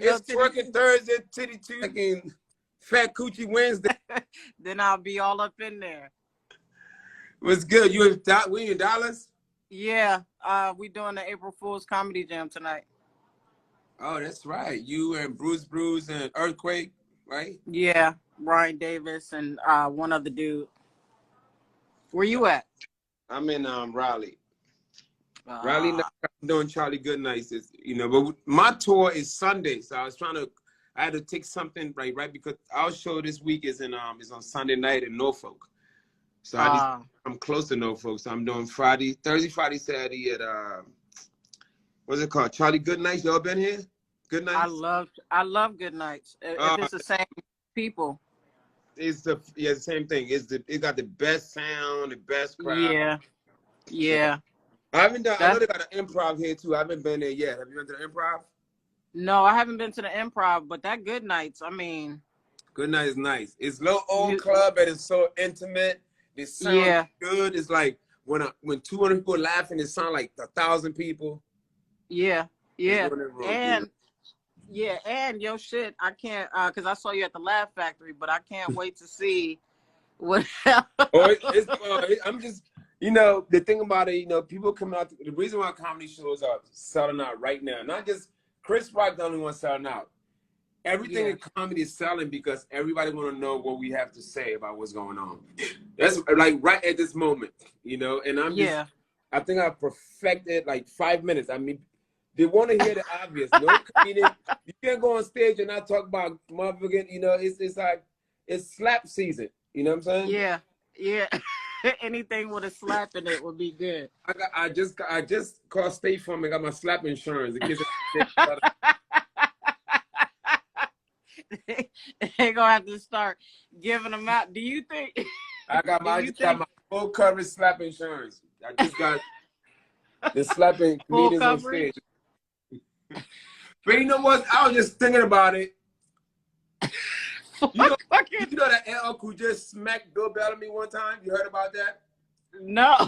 It's twerking Thursday, titty Tuesday, and fat coochie Wednesday. Then I'll be all up in there. What's good? We in Dallas? Yeah, we doing the April Fool's Comedy Jam tonight. Oh, that's right. You and Bruce and Earthquake, right? Yeah, Brian Davis and one other dude. Where you at? I'm in Raleigh. Raleigh, I'm doing Charlie Goodnights. But my tour is Sunday, so I had to take something right because our show this week is on Sunday night in Norfolk. So I'm close to Norfolk, so I'm doing Thursday, Friday, Saturday at what's it called? Charlie Goodnights. Y'all been here? Goodnights. I love Goodnights. If it's the same people. It's the same thing. It got the best sound, the best crowd. Yeah. I haven't done. I know they got an improv here too. I haven't been there yet. Have you been to the improv? No, I haven't been to the improv, but that Goodnights, I mean. Goodnight is nice. It's a little old club, but it's so intimate. It sounds good. It's like when 200 people laughing, it sounds like 1,000 people. Yeah. And yo shit, I can't because I saw you at the Laugh Factory, but I can't wait to see what. I'm just. The thing about it, people come out. The reason why comedy shows are selling out right now, not just Chris Rock, the only one selling out. Everything in comedy is selling because everybody want to know what we have to say about what's going on. That's like right at this moment, And I think I perfected like 5 minutes. I mean, they want to hear the obvious. No comedian, you can't go on stage and not talk about motherfucking. It's like it's slap season. You know what I'm saying? Yeah. Anything with a slap in it would be good. I just called State Farm and got my slap insurance. They're gonna have to start giving them out. Do you think? I got my full coverage slap insurance. I just got the slapping comedians on stage. But you know what? I was just thinking about it. You know that LL who just smacked Bill Bellamy one time? You heard about that? No.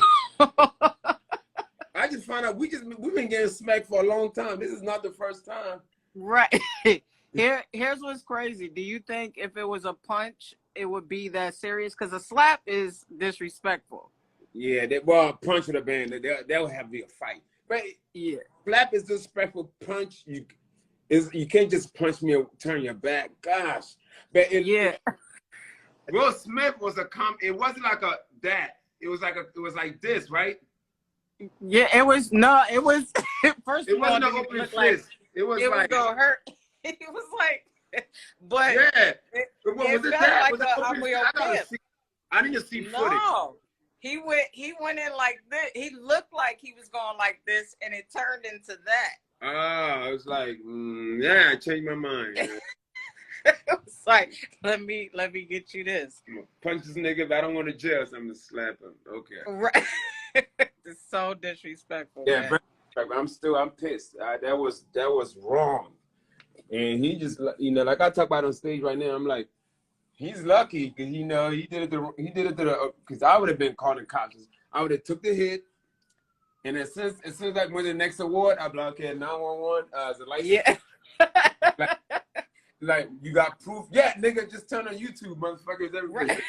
I just found out we've been getting smacked for a long time. This is not the first time. Right. Here's what's crazy. Do you think if it was a punch, it would be that serious? Because a slap is disrespectful. Yeah, a punch would have been. They'll have to be a fight. But slap is disrespectful. Punch, you can't just punch me or turn your back. Gosh. But Will Smith was it wasn't like that. It was like this, right? Yeah, it was first of all, it wasn't an open fist. Like, it was gonna hurt. It was like, but it felt like I didn't see footage. No, he went in like this. He looked like he was going like this, and it turned into that. I was like, I changed my mind. It was like, let me get you this. I'm gonna punch this nigga if I don't want to jail, so I'm gonna slap him. Okay. Right. It's so disrespectful. Yeah, man. I'm pissed. That was wrong. And he just, like I talk about on stage right now, I'm like, he's lucky because he did it to because I would have been calling cops. I would have took the hit, and as soon as I went to the next award, I'd be like, okay, 911, is it like like you got proof? Yeah, nigga, just turn on YouTube, motherfuckers. Everybody. Right.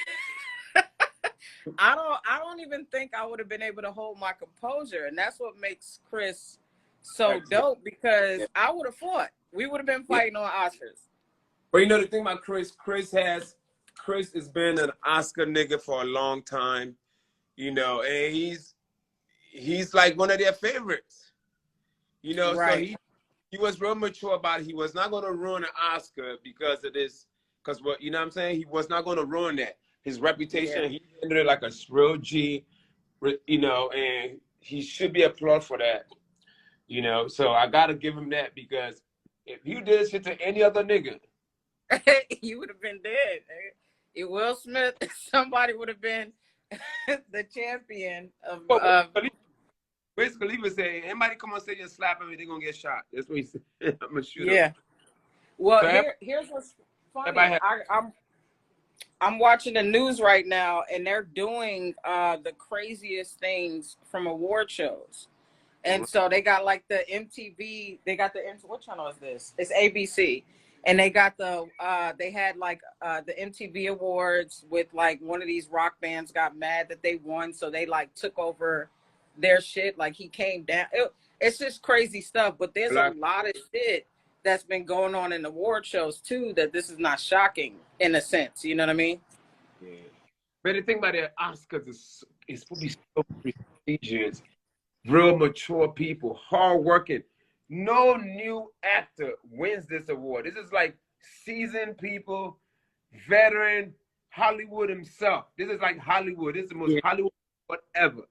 I don't even think I would have been able to hold my composure, and that's what makes Chris so dope because I would have fought. We would have been fighting on Oscars. But the thing about Chris has been an Oscar nigga for a long time, and he's like one of their favorites, Right. So he was real mature about it. He was not going to ruin an Oscar because of this, because what you know what I'm saying. He was not going to ruin that. His reputation. Yeah. He ended it like a real G, and he should be applauded for that. So I gotta give him that because if you did shit to any other nigga, you would have been dead. If Will Smith, somebody would have been the champion of. Basically, he would say, anybody come on stage and slap him, they're gonna get shot. That's what he said. I'm gonna shoot him. Yeah. Well, here's what's funny. I'm watching the news right now, and they're doing the craziest things from award shows. And so they got like the MTV, they got what channel is this? It's ABC. And they got they had like the MTV Awards with like one of these rock bands got mad that they won. So they like took over their shit. Like he came down. It's just crazy stuff. But there's a lot of shit that's been going on in award shows too, that this is not shocking in a sense. You know what I mean? Yeah. But the thing about the Oscars is it's supposed to be so prestigious. Real mature people, hardworking. No new actor wins this award. This is like seasoned people, veteran, Hollywood himself. This is like Hollywood. This is the most Hollywood whatever.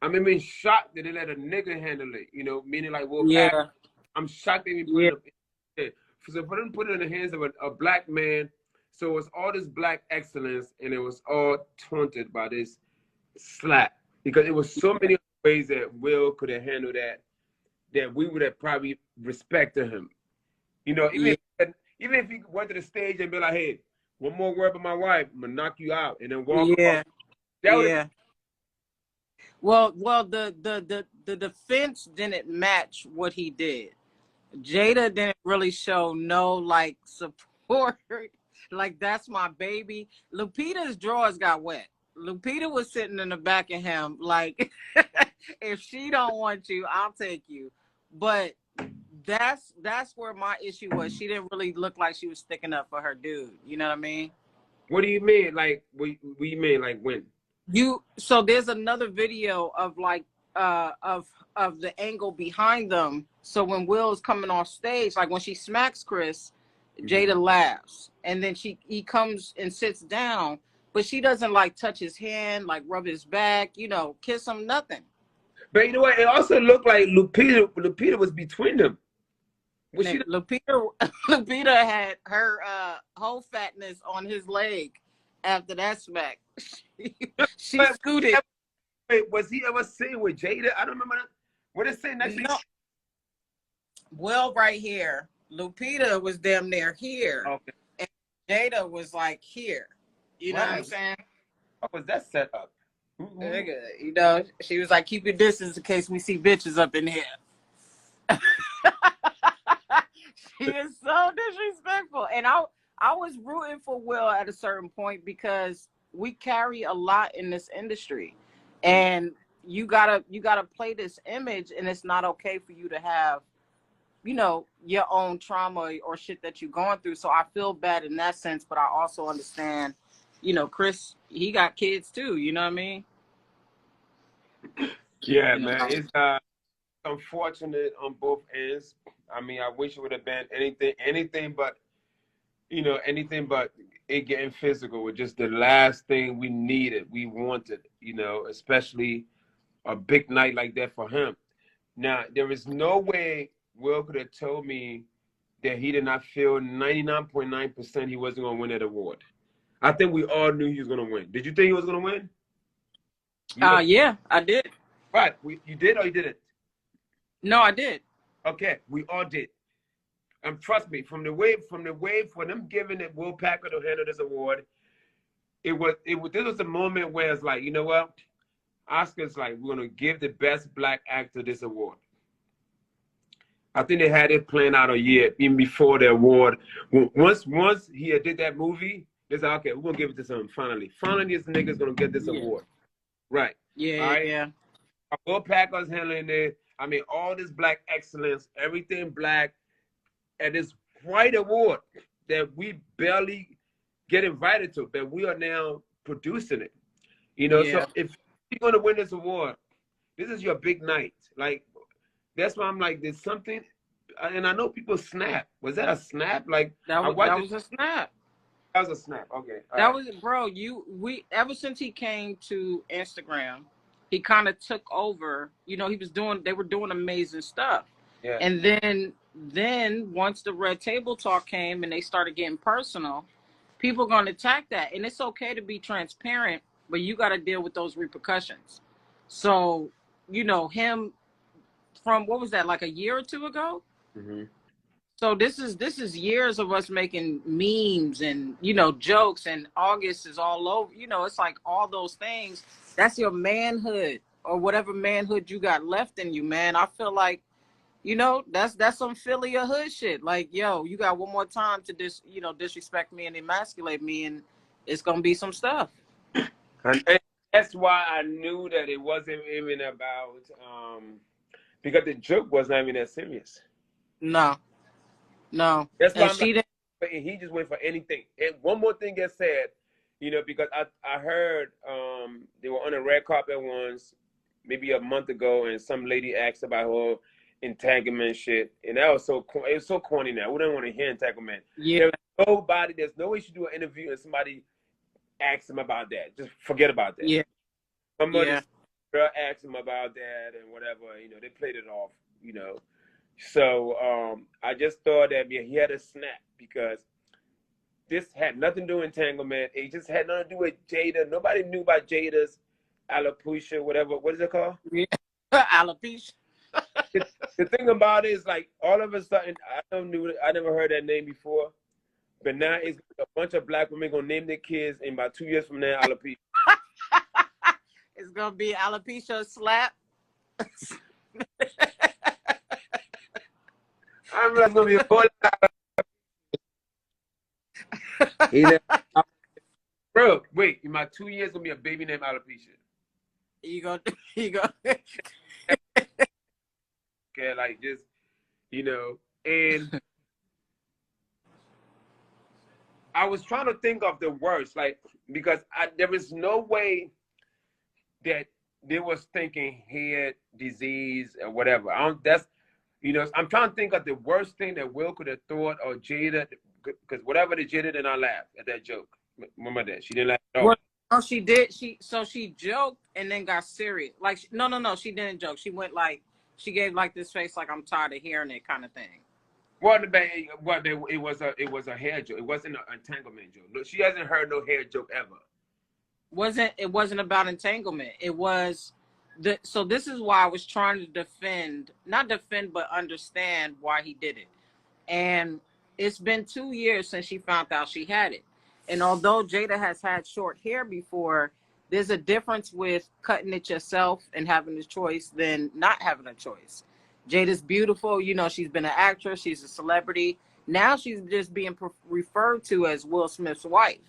I mean, I'm shocked that they let a nigga handle it. You know, meaning like Will Packer. I'm shocked they even put it up. So for them to put it in the hands of a black man, so it was all this black excellence, and it was all taunted by this slap because it was so many ways that Will could have handled that we would have probably respected him. You know, even if he went to the stage and be like, "Hey, one more word with my wife, I'm gonna knock you out," and then walk off. That Well, the defense didn't match what he did. Jada didn't really show no like support. Like, that's my baby. Lupita's drawers got wet. Lupita was sitting in the back of him like, if she don't want you, I'll take you. But that's where my issue was. She didn't really look like she was sticking up for her dude. You know what I mean? What do you mean? Like, what do you mean? Like when? So there's another video of like of the angle behind them. So when Will's coming off stage, like when she smacks Chris, Jada laughs, and then he comes and sits down, but she doesn't like touch his hand, like rub his back, you know, kiss him, nothing. But you know what? It also looked like Lupita was between them. Lupita had her whole fatness on his leg after that smack. She scooted. Wait, was he ever seen with Jada? I don't remember. What did it say next? No. Will right here. Lupita was damn near here. Okay. And Jada was like here. You know what I'm saying? How was that set up? Nigga, you know, she was like, keep your distance in case we see bitches up in here. She is so disrespectful. And I was rooting for Will at a certain point because we carry a lot in this industry. And you gotta play this image, and it's not okay for you to have, you know, your own trauma or shit that you're going through. So I feel bad in that sense, but I also understand, you know, Chris, he got kids too, you know what I mean? Yeah, man. It's unfortunate on both ends. I mean, I wish it would have been anything but, you know, anything but it getting physical was just the last thing we needed. We wanted, you know, especially a big night like that for him. Now, there is no way Will could have told me that he did not feel 99.9% he wasn't going to win that award. I think we all knew he was going to win. Did you think he was going to win? Yeah, I did. Right. You did or you didn't? No, I did. Okay, we all did. And trust me, from the wave for them giving it Will Packer to handle this award, this was a moment where it's like, you know what? Oscar's like, we're gonna give the best black actor this award. I think they had it planned out a year even before the award. Once he did that movie, they said, okay, we're gonna give it to him finally. Finally, this nigga's gonna get this award. Right. Yeah, right? Yeah. Will Packer's handling it. I mean, all this black excellence, everything black, and this white award that we barely get invited to, but we are now producing it. You know, so if you're going to win this award, this is your big night. Like, that's why I'm like, there's something, and I know people snap. Was that a snap? Like, that was a snap. That was a snap. Okay. That was, bro, ever since he came to Instagram, he kind of took over. You know, they were doing amazing stuff. Yeah. And then once the Red Table Talk came and they started getting personal, people are going to attack that. And it's okay to be transparent, but you got to deal with those repercussions. So, you know, him from, what was that, like a year or two ago? Mm-hmm. So this is years of us making memes and, you know, jokes, and August is all over. You know, it's like all those things. That's your manhood. or whatever manhood you got left in you, man. I feel like, you know, that's some Philly or hood shit. Like, yo, you got one more time to disrespect me and emasculate me, and it's gonna be some stuff. And that's why I knew that it wasn't even about because the joke was not even that serious. No, no, That's why and I'm like, she didn't. he just went for anything. And one more thing gets said, because I heard they were on a red carpet once, maybe a month ago, and some lady asked about her entanglement shit, and that was it was so corny. Now we don't want to hear entanglement. Yeah, There's no way you should do an interview and somebody asks him about that. Just forget about that. yeah, Somebody yeah. girl asked him about that and whatever. They played it off. So I just thought that he had a snap because this had nothing to do with entanglement. It just had nothing to do with Jada. Nobody knew about Jada's alopecia, whatever. What is it called? Yeah. Alopecia. The thing about it is, like, all of a sudden, I never heard that name before, but now it's a bunch of black women gonna name their kids in about 2 years from now alopecia. It's gonna be alopecia slap. I'm like, gonna be a boy. Bro, wait, in my 2 years gonna be a baby named alopecia. You go. Okay, like, just and I was trying to think of the worst, like, because there is no way that they was thinking head disease or whatever. I'm trying to think of the worst thing that Will could have thought, or Jada, because whatever the Jada did not laugh at that joke. Remember that she didn't laugh at all. Well, no, she did. She joked and then got serious. Like, no, she didn't joke. She went like, she gave like this face, like I'm tired of hearing it, kind of thing. It was a hair joke. It wasn't an entanglement joke. Look, she hasn't heard no hair joke ever. It wasn't about entanglement. It was so this is why I was trying to not defend, but understand why he did it. And it's been 2 years since she found out she had it. And although Jada has had short hair before, there's a difference with cutting it yourself and having a choice than not having a choice. Jada's beautiful. She's been an actress. She's a celebrity. Now she's just being referred to as Will Smith's wife.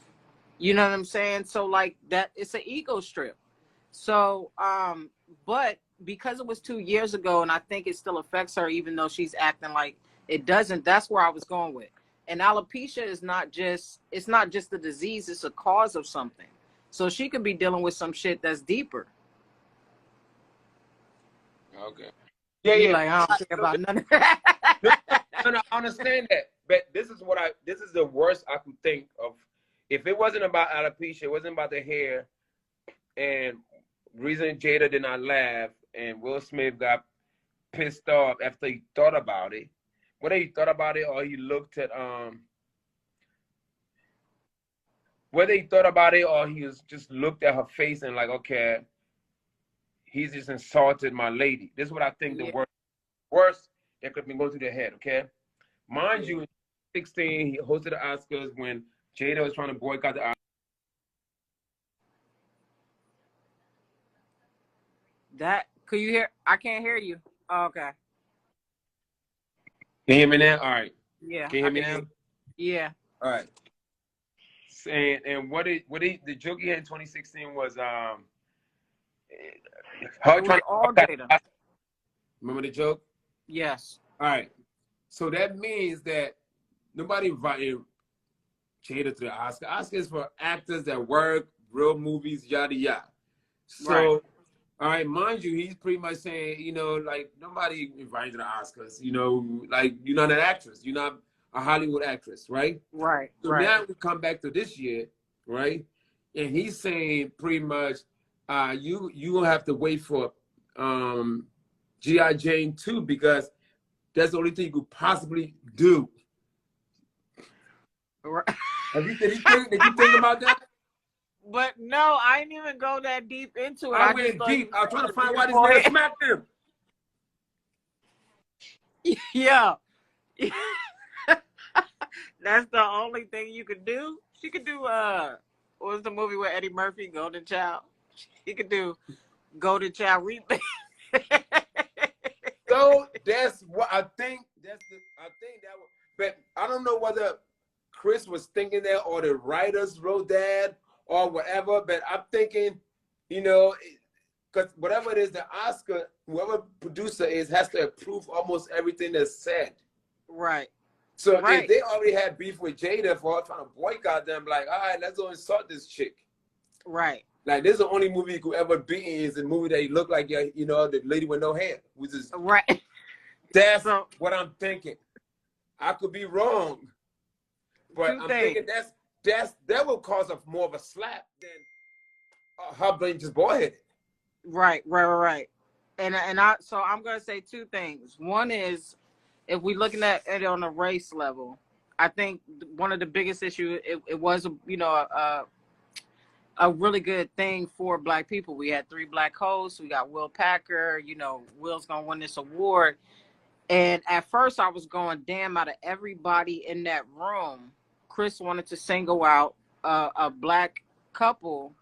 You know what I'm saying? So like that, it's an ego strip. So, but because it was 2 years ago, and I think it still affects her, even though she's acting like it doesn't. That's where I was going with. And alopecia is it's not just the disease, it's a cause of something. So she could be dealing with some shit that's deeper. Okay. Yeah. Like, I don't care about none of that. No, I understand that. But this is the worst I could think of. If it wasn't about alopecia, it wasn't about the hair, and reason Jada did not laugh, and Will Smith got pissed off after he thought about it. Whether he thought about it or he looked at whether he thought about it or he was just looked at her face and like, okay, he's just insulted my lady. This is what I think the worst that could have been going through their head, okay? Mind you, in 2016, he hosted the Oscars when Jada was trying to boycott the Oscars. Could you hear? I can't hear you. Oh, okay. Can you hear me now? All right. Yeah. Can you hear me now? Yeah. All right. And the joke he had in 2016 was her trying all Jada. Remember the joke? Yes. All right. So that means that nobody invited Jada to the Oscar. Oscars for actors that work, real movies, yada yada. So, right. All right, mind you, he's pretty much saying, like, nobody invited you to the Oscars. Like, you're not an actress. You're not a Hollywood actress, right? Right. So now we come back to this year, right? And he's saying pretty much, you gonna have to wait for G.I. Jane 2 because that's the only thing you could possibly do. Right. Did you think about that? But no, I didn't even go that deep into it. I went deep. I was trying to find why this man smacked him. Yeah. That's the only thing you could do. She could do what was the movie with Eddie Murphy, Golden Child? He could do go to child rebate. So that's what I think. I think that. But I don't know whether Chris was thinking that or the writers wrote that or whatever. But I'm thinking, you know, because whatever it is, the Oscar, whoever producer is, has to approve almost everything that's said. Right. So Right. if they already had beef with Jada for trying to boycott them, like, all right, let's go insult this chick. Right. Like, this is the only movie you could ever be in, is a movie that you look like, you know, the lady with no hair. Which is, right. That's So, what I'm thinking. I could be wrong, but I'm thinking that will cause more of a slap than her being just boyheaded. Right. And so I'm gonna say two things. One is, if we're looking at it on a race level, I think one of the biggest issues, it was, you know, a really good thing for Black people. We had 3 Black hosts. We got Will Packer. You know, Will's gonna win this award. And at first, I was going, damn, out of everybody in that room, Chris wanted to single out a Black couple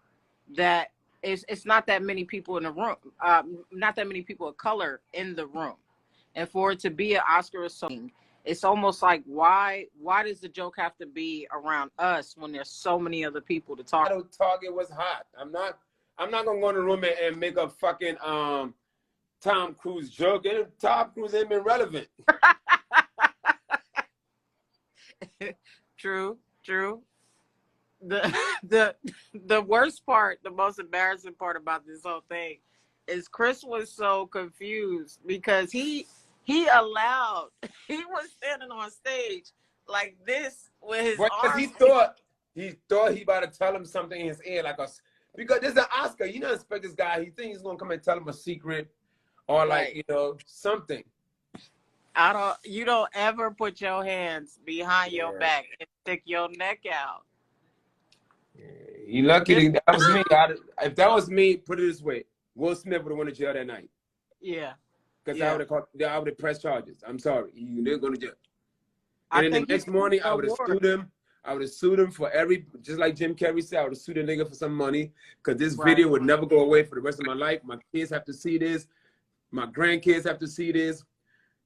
that it's not that many people in the room, not that many people of color in the room. And for it to be an Oscar song, it's almost like, why does the joke have to be around us when there's so many other people to talk? Target was hot. I'm not gonna go in the room and make a fucking Tom Cruise joke. And Tom Cruise ain't been relevant. True. The worst part, the most embarrassing part about this whole thing is Chris was so confused because he was standing on stage like this with his arms. He thought he about to tell him something in his ear, because this is an Oscar. You don't expect this guy. He thinks he's gonna come and tell him a secret or Right. you know, something. You don't ever put your hands behind your back and stick your neck out. You lucky that was me. If that was me, put it this way: Will Smith would have went to jail that night. Yeah. Because I would have pressed charges. I'm sorry, they're going to jail. And then the next morning, I would have sued him. I would have sued him for just like Jim Carrey said, I would have sued a nigga for some money, because this video would never go away for the rest of my life. My kids have to see this. My grandkids have to see this.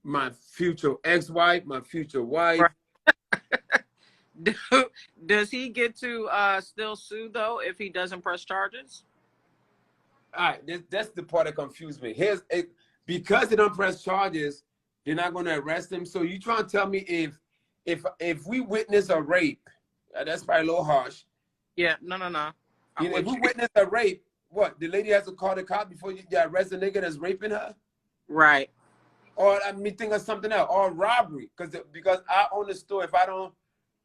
My future ex-wife, my future wife. Right. Does he get to still sue, though, if he doesn't press charges? All right, that's the part that confused me. Because they don't press charges, they're not going to arrest him. So you trying to tell me if we witness a rape, that's probably a little harsh. Yeah, no. If we witness a rape, what, the lady has to call the cop before you arrest the nigga that's raping her? Right. Or me think of something else, or robbery, because I own the store. If I don't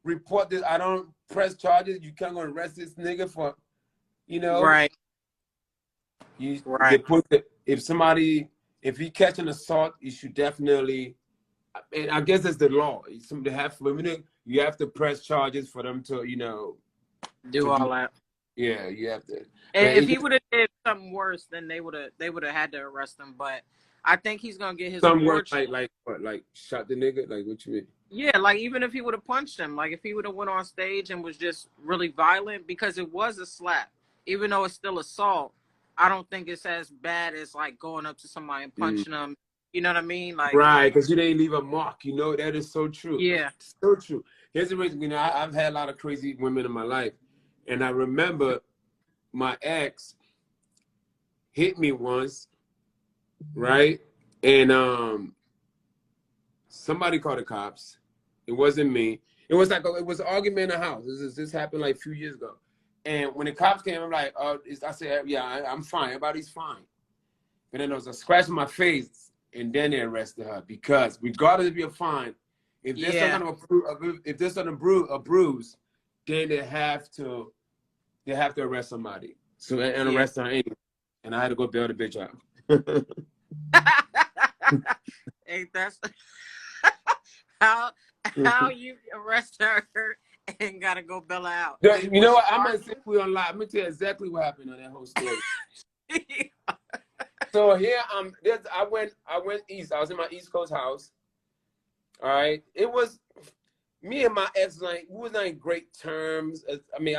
report this, I don't press charges, you can't go arrest this nigga for, you know. Right. If he catch an assault, you should definitely, and I guess that's the law. You have to press charges for them to, you know, do all that. Yeah, you have to. And if he would have did something worse, then they would have had to arrest him. But I think he's gonna get his award. Like what? Like shot the nigga? Like what you mean? Yeah, like even if he would have punched him, like if he would have went on stage and was just really violent, because it was a slap, even though it's still assault. I don't think it's as bad as like going up to somebody and punching them. You know what I mean? Like, right, because you didn't leave a mark. You know, that is so true. Yeah, so true. Here's the reason. You know, I've had a lot of crazy women in my life, and I remember my ex hit me once, right? And somebody called the cops. It wasn't me. It was like it was an argument in the house. This happened like a few years ago. And when the cops came, I'm like, I said, yeah, I'm fine. Everybody's fine. But then there was a scratch on my face, and then they arrested her, because regardless if you're fine, if there's some kind of a bruise, then they have to arrest somebody. So and arrest her anyway. And I had to go bail the bitch out. Hey, that's how you arrest her and gotta go bail her out. You know what? I'm gonna say we on live. I'm gonna tell you exactly what happened on that whole story. So here I went east. I was in my East Coast house. All right. It was me and my ex, like, we was not in great terms. I mean,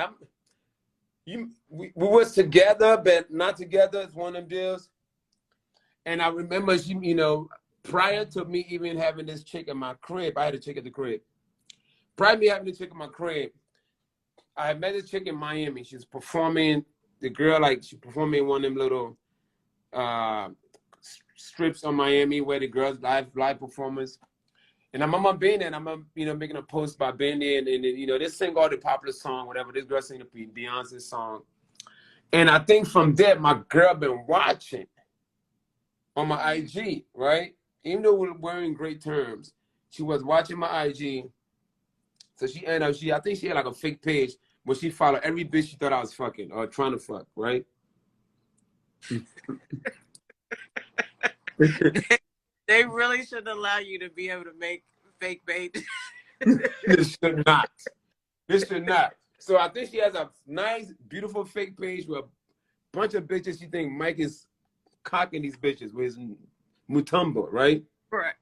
we was together, but not together. It's one of them deals. And I remember she, prior to me even having this chick in my crib, I had a chick at the crib. Prior to me having this chick in my crib, I met this chick in Miami. She's performing, the girl, like, she performing one of them little strips on Miami where the girls live performance. And I remember being there, and I'm, making a post by being there, and they sing all the popular song, whatever. This girl sing the Beyonce song. And I think from there, my girl been watching on my IG, right? Even though we're wearing great terms, she was watching my IG. So she ended up, I think she had like a fake page where she followed every bitch she thought I was fucking or trying to fuck, right? They really should allow you to be able to make fake pages. This should not. This should not. So I think she has a nice, beautiful fake page with a bunch of bitches. She think Mike is cocking these bitches with his mutumbo, right? Right.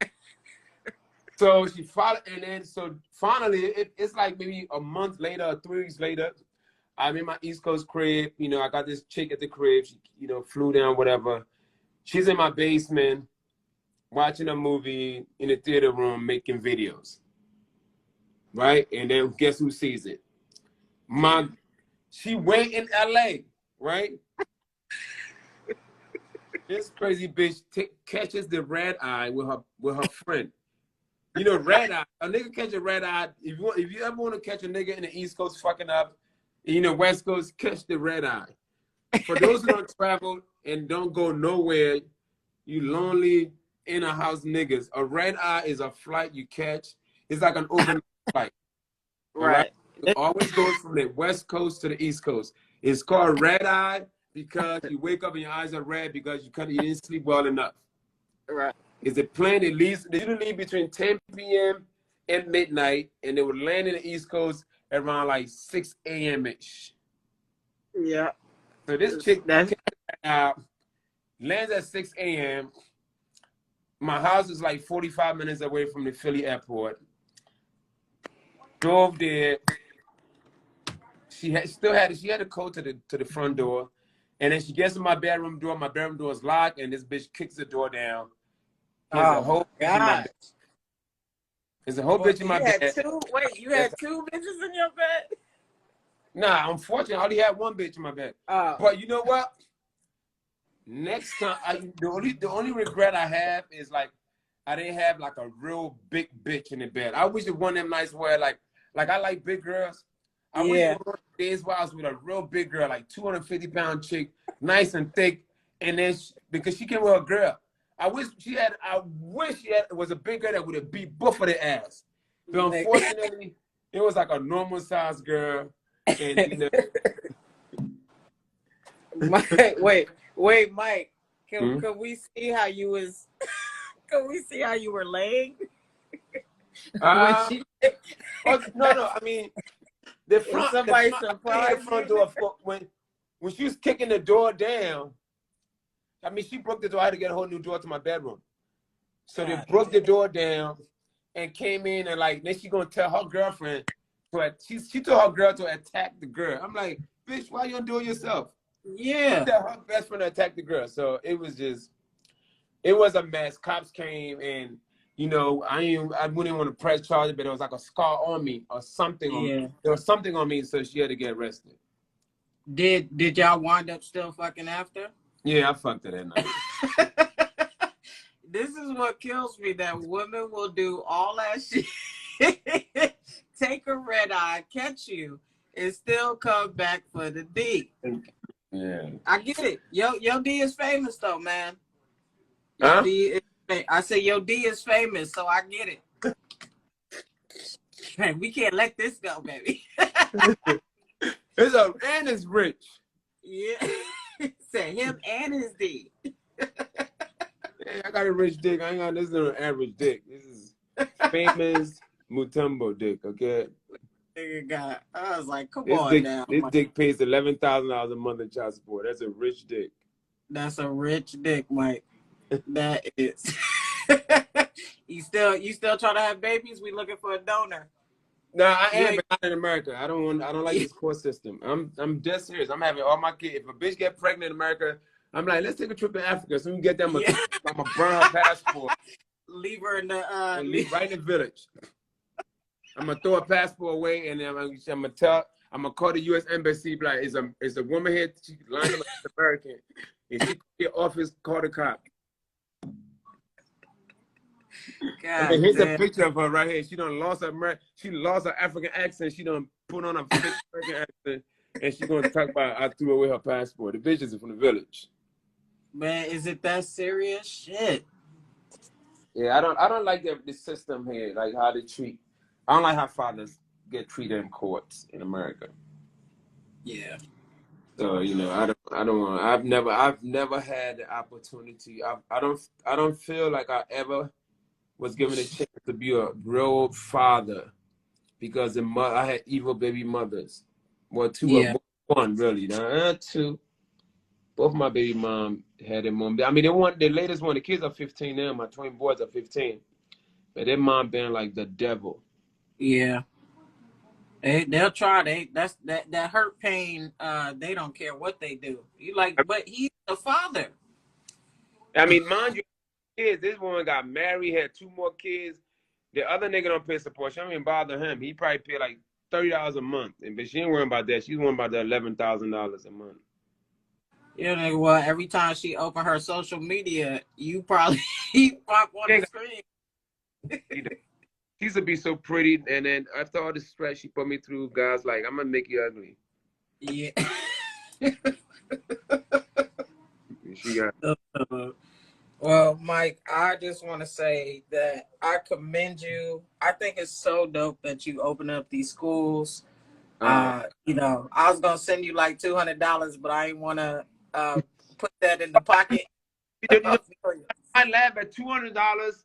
So she followed, and then so finally, it's like maybe a month later, or 3 weeks later, I'm in my East Coast crib. I got this chick at the crib. She, flew down, whatever. She's in my basement, watching a movie in the theater room, making videos. Right? And then guess who sees it? She went in LA, right? This crazy bitch catches the red eye with her friend. Red eye. A nigga catch a red eye. If you ever want to catch a nigga in the East Coast fucking up, West Coast, catch the red eye. For those who don't travel and don't go nowhere, you lonely in a house niggas. A red eye is a flight you catch. It's like an overnight flight. Right. It always goes from the West Coast to the East Coast. It's called red eye because you wake up and your eyes are red because you didn't sleep well enough. Right. It's a plane that leaves, they usually leave between 10 p.m. and midnight, and they would land in the East Coast around like 6 a.m.-ish. Yeah. So this chick lands at 6 a.m. My house is like 45 minutes away from the Philly airport. Drove there. She had to go to the front door, and then she gets in my bedroom door. My bedroom door is locked, and this bitch kicks the door down. There's a whole bitch in my bed. You had two bitches in your bed? Nah, unfortunately, I only had one bitch in my bed. But you know what? Next time, the only regret I have is like I didn't have like a real big bitch in the bed. I wish it one of them nights where like I like big girls. I wish it was days where I was with a real big girl, like 250-pound chick, nice and thick, and then because she came with a girl. I wish she was a big girl that would have beat both of their ass. But unfortunately, it was like a normal sized girl. And Mike, wait, Mike. Can we see how you was? Can we see how you were laying? No. I mean, the front door. When she was kicking the door down. I mean, she broke the door. I had to get a whole new door to my bedroom. So they broke the door down and came in and like, then she gonna tell her girlfriend, she told her girl to attack the girl. I'm like, bitch, why you don't do it yourself? Yeah. She tell her best friend to attack the girl. So it was a mess. Cops came and, I wouldn't want to press charges, but there was like a scar on me or something. Yeah. There was something on me, so she had to get arrested. Did y'all wind up still fucking after? Yeah, I fucked her that night. This is what kills me, that women will do all that shit, take a red eye, catch you, and still come back for the D. Yeah. I get it. Yo D is famous though, man. Huh? I say your D is famous, so I get it. Man, we can't let this go, baby. And it's rich. Yeah. Say him and his D. Hey, I got a rich dick. I ain't got this little average dick. This is famous Mutombo dick, okay? I was like, come on now. This dick pays $11,000 a month in child support. That's a rich dick. That's a rich dick, Mike. That is. You still trying to have babies? We looking for a donor. No, I am, but not in America. I don't like this court system. I'm dead serious. I'm having all my kids. If a bitch get pregnant in America, I'm like, let's take a trip to Africa. So we can get them. I'm gonna burn her passport. Leave her in the and leave right in the village. I'm gonna throw a passport away, and then I'm gonna call the U.S. embassy. Like, is a woman here? She lined up as American, and she get office, call the cop. God, here's a picture of her right here. She lost her African accent. She done put on a fake American accent, and she gonna talk about I threw away her passport. The bitch is from the village. Man, is it that serious? Shit. Yeah, I don't like the system here, like how they treat. I don't like how fathers get treated in courts in America. Yeah. So I don't want. I've never had the opportunity. I don't feel like I ever was given a chance to be a real father because I had evil baby mothers. Well, one really. Two. Both my baby mom had their mom. I mean, the latest one. The kids are 15 now. My twin boys are 15, but their mom been like the devil. Yeah. They'll try. That hurt pain. They don't care what they do. But he's the father. I mean, mind you, kids. This woman got married, had 2 more kids. The other nigga don't pay support. She don't even bother him. He probably pay like $30 a month, but she ain't worrying about that. She's worrying about the $11,000 a month. Yeah, well, every time she open her social media, you probably pop on the screen. She used to be so pretty, and then after all the stress she put me through, God's like, I'm gonna make you ugly. Yeah. She got. Well, Mike, I just want to say that I commend you. I think it's so dope that you open up these schools. I was gonna send you like $200, but I didn't want to put that in the pocket. I laugh at $200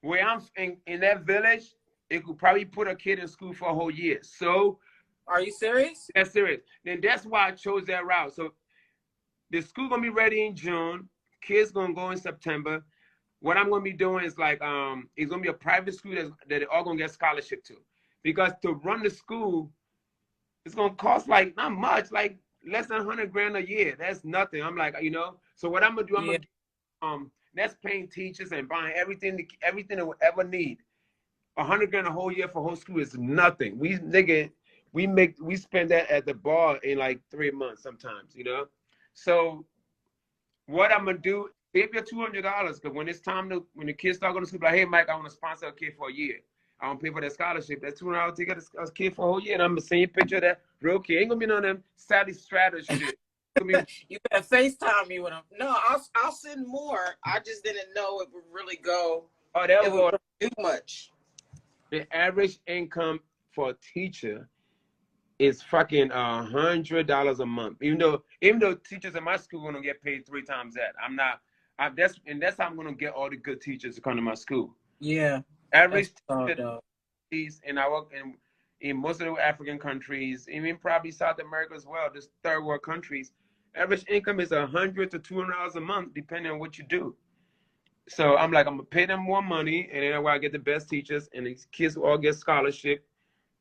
where I'm in that village. It could probably put a kid in school for a whole year. So, are you serious? That's serious. Then that's why I chose that route. So, the school gonna be ready in June. Kids gonna go in September. What I'm gonna be doing is like it's gonna be a private school that they're all gonna get scholarship to, because to run the school, it's gonna cost like not much, like less than $100,000 a year. That's nothing. I'm like, So what I'm gonna do? That's paying teachers and buying everything they will ever need. $100,000 a whole year for whole school is nothing. We spend that at the bar in like 3 months sometimes, So what I'm gonna do? Save your $200, because when it's time when the kids start going to school, like, hey Mike, I want to sponsor a kid for a year. I want to pay for that scholarship. That's $200 to get a kid for a whole year, and I'm gonna send you a picture of that real kid. Ain't gonna be none of them Sally Stratus shit. You better FaceTime me with them. No, I'll send more. I just didn't know it would really go. Oh, that would do much. The average income for a teacher is fucking $100 a month. Even though teachers in my school are gonna get paid 3 times that. That's how I'm gonna get all the good teachers to come to my school. Yeah. Average teachers in most of the African countries, even probably South America as well, just third world countries, average income is $100 to $200 a month, depending on what you do. So I'm like, I'm gonna pay them more money, and then I get the best teachers, and these kids will all get scholarship.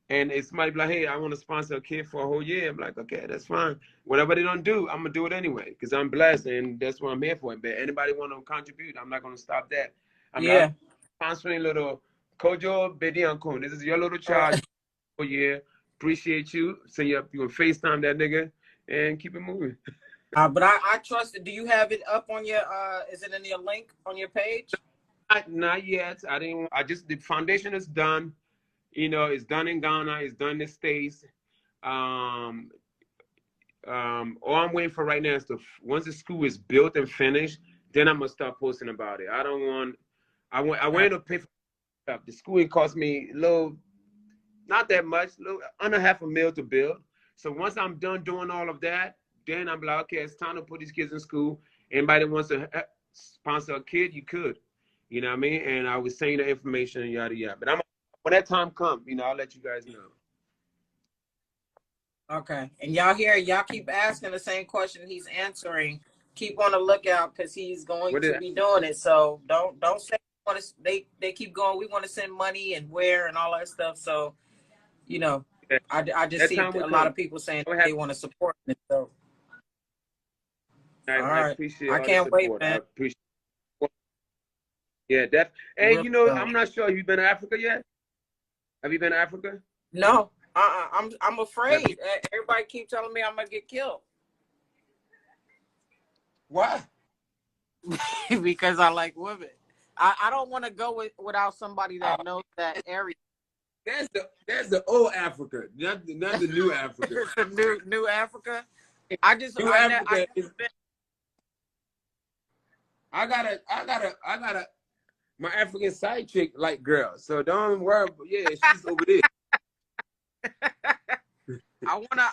And if somebody be like, hey, I want to sponsor a kid for a whole year, I'm like, okay, that's fine. Whatever they don't do, I'm gonna do it anyway, because I'm blessed, and that's what I'm here for. But anybody want to contribute, I'm not gonna stop that. I'm not sponsoring little Kojo Bediankun. This is your little child for a year. Appreciate you. Send you can FaceTime that nigga and keep it moving. But I trust it. Do you have it up on your is it in your link on your page? Not yet. The foundation is done. It's done in Ghana, it's done in the States. All I'm waiting for right now is once the school is built and finished, then I'm gonna start posting about it. I want to pay for stuff. The school cost me not that much, under $500,000 to build. So once I'm done doing all of that, then I'm like, okay, it's time to put these kids in school. Anybody that wants to sponsor a kid, you could. You know what I mean? And I was saying the information and yada yada. But when that time comes, I'll let you guys know. Okay. And y'all keep asking the same question he's answering. Keep on the lookout, because he's going to be doing it. So don't say they keep going. We want to send money and where and all that stuff. So you know, Yeah. I just That see time will a lot come. of people saying I'll have- they want to support me. So, I all right. appreciate I all the can't wait, support. I man. appreciate. Yeah, that. Hey, Real you know, talk. I'm not sure. Have you been to Africa yet? Have you been to Africa? No, I'm Have afraid. you? Everybody keep telling me I'm gonna get killed Why? because I like women. I don't want to go without somebody that knows that area. That's the old Africa, not the new Africa. The new Africa. New I Africa never is. been. I gotta. My African side chick like girls, so don't worry. Yeah, she's over there. I wanna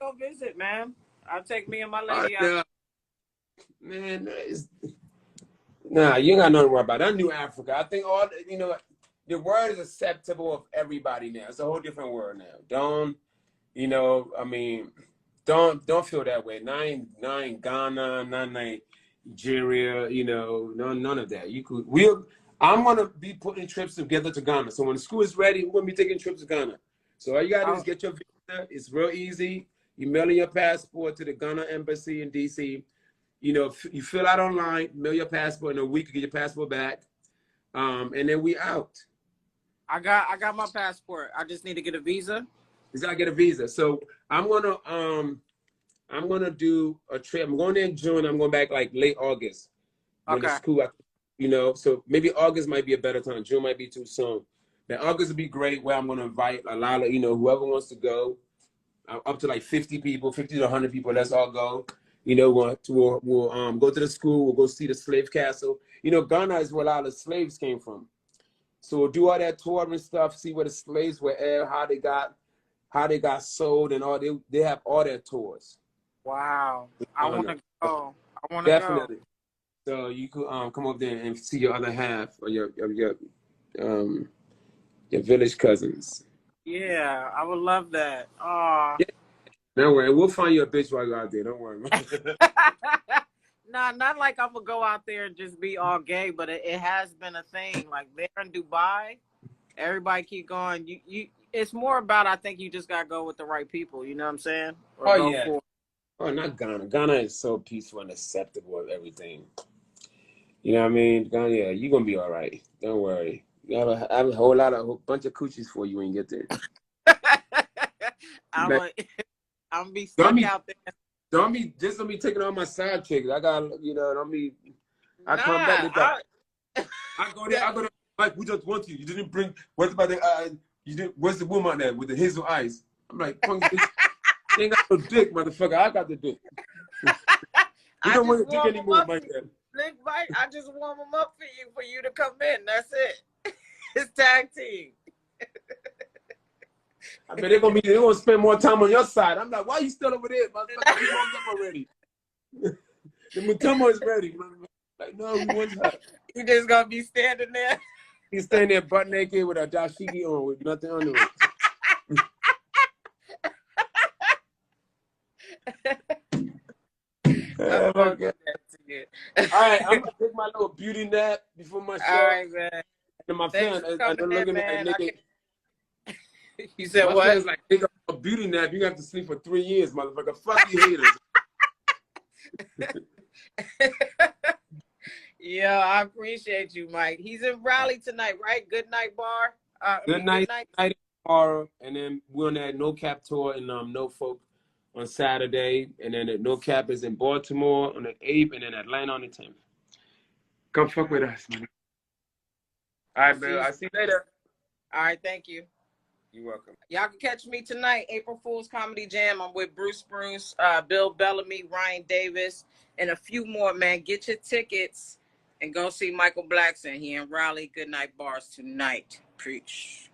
go visit, man. I'll take me and my lady out. No, man, nah, you ain't got nothing to worry about. That new Africa. I think the world is acceptable of everybody now. It's a whole different world now. Don't I mean, don't feel that way. Nine Ghana, nine Nigeria. None of that. I'm gonna be putting trips together to Ghana. So when the school is ready, we're gonna be taking trips to Ghana. So all you gotta do is get your visa. It's real easy. You mail in your passport to the Ghana embassy in DC. You fill out online, mail your passport in a week, you get your passport back, and then we out. I got my passport. I just need to get a visa. You gotta get a visa. So I'm gonna do a trip. I'm going there in June. I'm going back like late August when the school, so maybe August might be a better time. June might be too soon. Then August would be great where I'm gonna invite a lot of, whoever wants to go, up to like 50 people, 50 to 100 people. Let's all go. We'll go to the school. We'll go see the slave castle. Ghana is where a lot of the slaves came from. So we'll do all that touring stuff, see where the slaves were at, how they got sold, and all. They have all their tours. Wow, I want to go. I want to go. Definitely. So you could come up there and see your other half or your village cousins. Yeah, I would love that. Aw. Yeah. Don't worry, we'll find you a bitch while you're out there. Don't worry. Nah, not like I'm gonna go out there and just be all gay, but it has been a thing. Like there in Dubai, everybody keep going. It's more about, I think you just gotta go with the right people. You know what I'm saying? Oh, not Ghana. Ghana is so peaceful and acceptable of everything. You know what I mean? Ghana, yeah, you're gonna be all right. Don't worry. I have a whole bunch of coochies for you when you get there. I'm gonna be stuck out there. Don't be taking all my side chicks. I got, don't be. I come back. I go there. Mike, we just want you. You didn't bring. What about the? Where's the woman there with the hazel eyes? I'm like, punk bitch. She ain't got no dick, motherfucker. I got the dick. You don't want your dick anymore, Mike. Mike, I just warm them up for you to come in. That's it. It's tag team. I mean, they're gonna spend more time on your side. I'm like, why you still over there, motherfucker? You warmed up already. The Mutombo is ready. Like, no, we want her. You just gonna be standing there. He's standing there butt naked with a dashiki on with nothing under it. All right, I'm gonna take my little beauty nap before my show. All right, man. And my friend, I don't look at me like nigga. You said my what? friend's like, nigga, a beauty nap. You have to sleep for 3 years, motherfucker. Fuck you haters. Yeah, I appreciate you, Mike. He's in Raleigh tonight, right? Good night bar. Good night tomorrow, and then we're on that No Cap tour in Norfolk on Saturday, and then the No Cap is in Baltimore on the 8th, and then Atlanta on the 10th. Come fuck with us, man. All right, Bill. I'll see you later. All right, thank you. You're welcome. Y'all can catch me tonight, April Fool's Comedy Jam. I'm with Bruce, Bill Bellamy, Ryan Davis, and a few more, man. Get your tickets and go see Michael Blackson. He in Raleigh. Good night bars tonight. Preach.